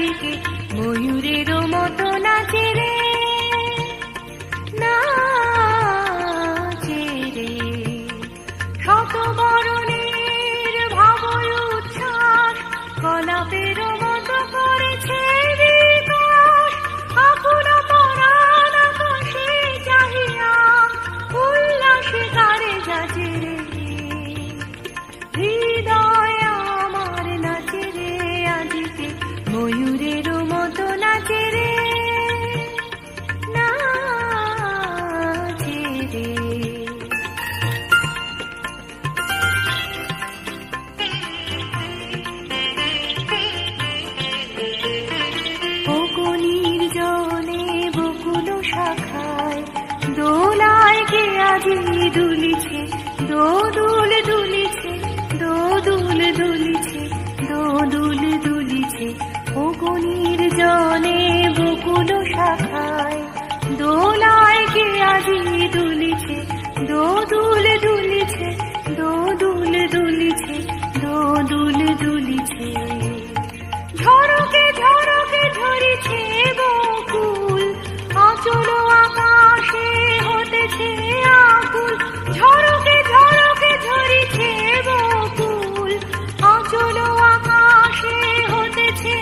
আজিকে ময়ূরের মতো নাচে রে, নাচে রে। শত বরণের ভাব উচ্ছ্বাস কলাপের মতো করেছে বিকাশ। আকুল পরাণ আকাশে চাহিয়া উল্লাসে তারে যাচে রে, হৃদয় আমার নাচে রে আজিকে ময়ূরের মতো নাচে রে, নাচে রে। বকুনির জলে বকুল শাখায় দোলায় কে আজি দুলিছে, দোদুল দুলিছে, দোদুল দুলিছে, দোদুল দুলিছে। বকুনির জলে বকুল শাখায় দোলায় কে আজি দুলিছে, দোদুল দুলিছে, দোদুল দুলিছে, দোদুল দুলিছে। ঝড়কে ঝড়কে ঝরিছে বকুল, আঁচল আকাশে হতেছে আকুল। ঝড়কে ঝড়কে ঝরিছে বকুল, আঁচল আকাশে হতেছে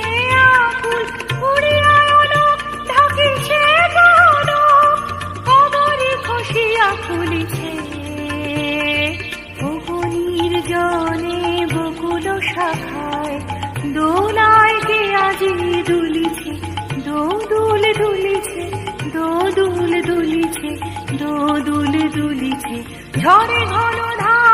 আকুল। উড়িয়া আলোক ঢাকিছে গগন, কবরী খসিয়া খুলিছে। বকুনির জলে বকুল শাখায় দোলায় কে আজি দুলিছে, দোদুল দুলিছে, দোদুল দুলিছে, দোদুল দুলিছে। ঝড়ে ঘন ধার